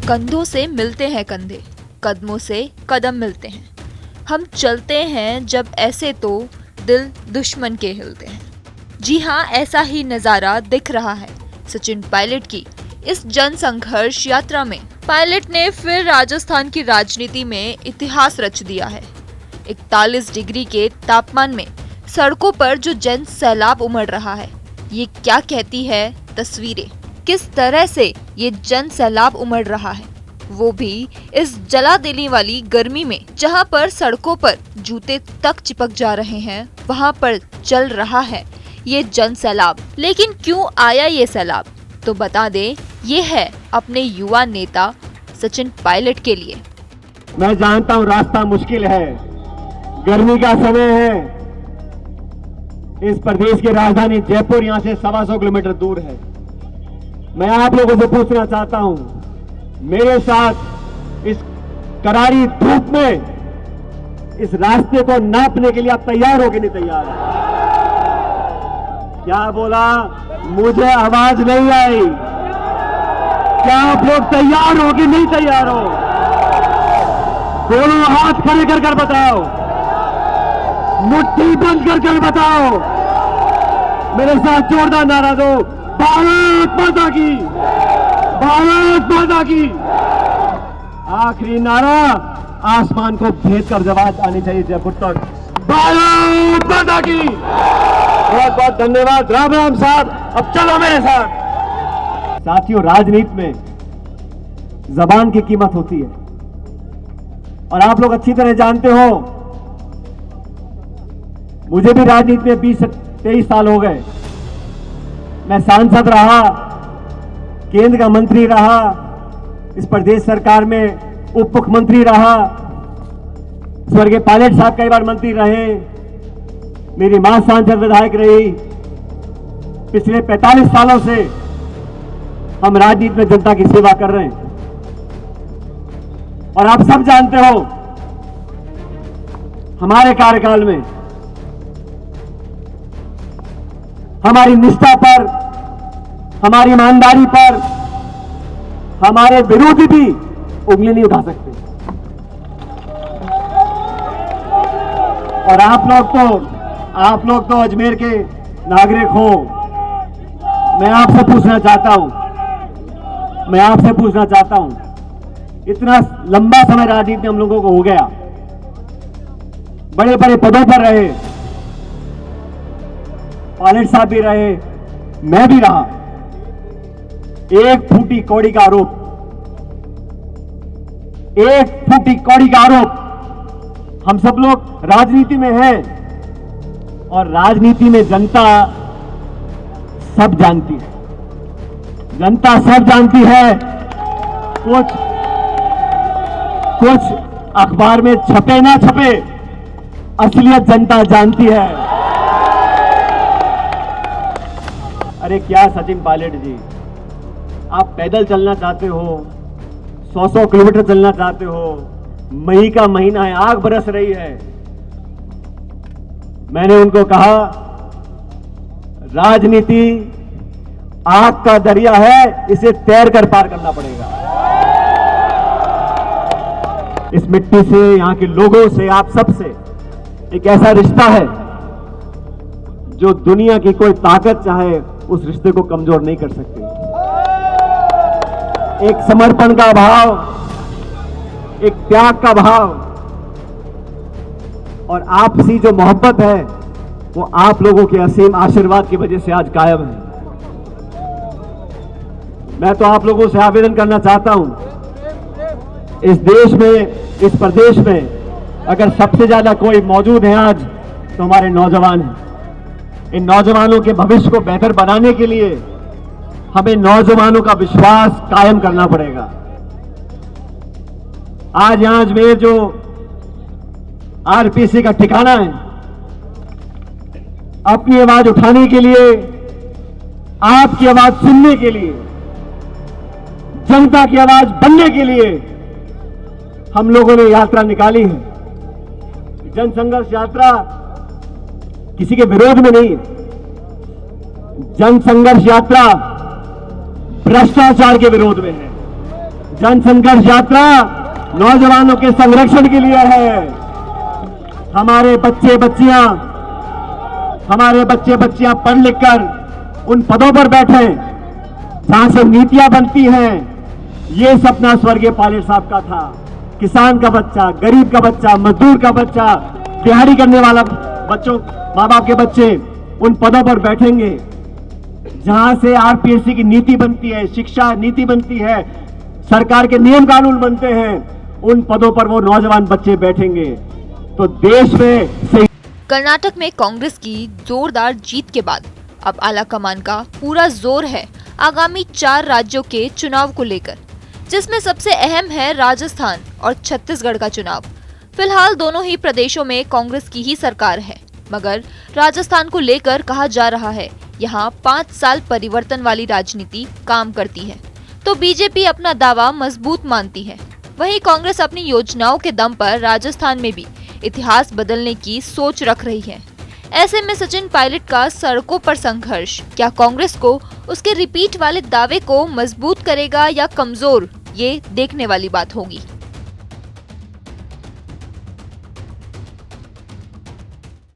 कंधों से मिलते हैं कंधे, कदमों से कदम मिलते हैं। हम चलते हैं जब ऐसे तो दिल दुश्मन के हिलते हैं। जी हाँ, ऐसा ही नज़ारा दिख रहा है सचिन पायलट की इस जन संघर्ष यात्रा में। पायलट ने फिर राजस्थान की राजनीति में इतिहास रच दिया है। 41 डिग्री के तापमान में सड़कों पर जो जन सैलाब उमड़ रहा है, ये क्या कहती है तस्वीरें। किस तरह से ये जन सैलाब उमड़ रहा है, वो भी इस जला देने वाली गर्मी में, जहां पर सड़कों पर जूते तक चिपक जा रहे हैं, वहां पर चल रहा है ये जन सैलाब। लेकिन क्यों आया ये सैलाब, तो बता दें, ये है अपने युवा नेता सचिन पायलट के लिए। मैं जानता हूँ रास्ता मुश्किल है, गर्मी का समय है। इस प्रदेश की राजधानी जयपुर यहाँ से 125 किलोमीटर दूर है। मैं आप लोगों से पूछना चाहता हूं, मेरे साथ इस करारी धूप में इस रास्ते को नापने के लिए आप तैयार हो कि नहीं तैयार? क्या बोला? मुझे आवाज नहीं आई। क्या आप लोग तैयार हो कि नहीं तैयार हो? दोनों हाथ खड़े कर कर बताओ, मुट्ठी बंद कर कर बताओ। मेरे साथ जोरदार नारा दो, भारत माता की, भारत माता की। आखिरी नारा आसमान को भेद कर आवाज आनी चाहिए जयपुर तक, भारत माता की। बहुत बहुत धन्यवाद। राम राम साहब, अब चलो मेरे साथ। साथियों, राजनीति में जबान की कीमत होती है और आप लोग अच्छी तरह जानते हो। मुझे भी राजनीति में 20-23 साल हो गए। मैं सांसद रहा, केंद्र का मंत्री रहा, इस प्रदेश सरकार में उप मुख्यमंत्री रहा, स्वर्गीय पायलट साहब कई बार मंत्री रहे, मेरी मां सांसद विधायक रही। पिछले 45 सालों से हम राजनीति में जनता की सेवा कर रहे हैं और आप सब जानते हो, हमारे कार्यकाल में हमारी निष्ठा पर, हमारी ईमानदारी पर हमारे विरोधी भी उंगली नहीं उठा सकते। और आप लोग तो अजमेर के नागरिक हो। मैं आपसे पूछना चाहता हूं, इतना लंबा समय राजनीति में हम लोगों को हो गया, बड़े बड़े पदों पर रहे, पायलट साहब भी रहे, मैं भी रहा। एक फूटी कौड़ी का आरोप, हम सब लोग राजनीति में हैं और राजनीति में जनता सब जानती है। कुछ अखबार में छपे ना छपे, असलियत जनता जानती है। अरे क्या सचिन पायलट जी, आप पैदल चलना चाहते हो, 100 किलोमीटर चलना चाहते हो, मई का महीना है, आग बरस रही है। मैंने उनको कहा, राजनीति आग का दरिया है, इसे तैर कर पार करना पड़ेगा। इस मिट्टी से, यहाँ के लोगों से, आप सबसे एक ऐसा रिश्ता है जो दुनिया की कोई ताकत चाहे उस रिश्ते को कमजोर नहीं कर सकती। एक समर्पण का भाव, एक त्याग का भाव और आपसी जो मोहब्बत है, वो आप लोगों के असीम आशीर्वाद की वजह से आज कायम है। मैं तो आप लोगों से आवेदन करना चाहता हूं, इस देश में, इस प्रदेश में अगर सबसे ज्यादा कोई मौजूद है आज, तो हमारे नौजवान हैं। इन नौजवानों के भविष्य को बेहतर बनाने के लिए हमें नौजवानों का विश्वास कायम करना पड़ेगा। आज यहां अजमेर जो आरपीसी का ठिकाना है, अपनी आवाज उठाने के लिए, आपकी आवाज सुनने के लिए, जनता की आवाज बनने के लिए हम लोगों ने यात्रा निकाली है। जन संघर्ष यात्रा किसी के विरोध में नहीं है। जन संघर्ष यात्रा भ्रष्टाचार के विरोध में है, जन संघर्ष यात्रा नौजवानों के संरक्षण के लिए है। हमारे बच्चे बच्चियां पढ़ लिख कर उन पदों पर बैठे जहां से नीतियां बनती हैं। ये सपना स्वर्गीय पायलट साहब का था। किसान का बच्चा, गरीब का बच्चा, मजदूर का बच्चा, दिहाड़ी करने वाला बच्चों, माँ बाप के बच्चे उन पदों पर बैठेंगे जहां से आरपीएससी की नीति बनती है, शिक्षा नीति बनती है, सरकार के नियम कानून बनते हैं। उन पदों पर वो नौजवान बच्चे बैठेंगे तो देश में सही। कर्नाटक में कांग्रेस की जोरदार जीत के बाद अब आला कमान का पूरा जोर है आगामी 4 राज्यों के चुनाव को लेकर, जिसमें सबसे अहम है राजस्थान और छत्तीसगढ़ का चुनाव। फिलहाल दोनों ही प्रदेशों में कांग्रेस की ही सरकार है, मगर राजस्थान को लेकर कहा जा रहा है यहाँ 5 साल परिवर्तन वाली राजनीति काम करती है, तो बीजेपी अपना दावा मजबूत मानती है। वहीं कांग्रेस अपनी योजनाओं के दम पर राजस्थान में भी इतिहास बदलने की सोच रख रही है। ऐसे में सचिन पायलट का सड़कों पर संघर्ष क्या कांग्रेस को उसके रिपीट वाले दावे को मजबूत करेगा या कमजोर, ये देखने वाली बात होगी।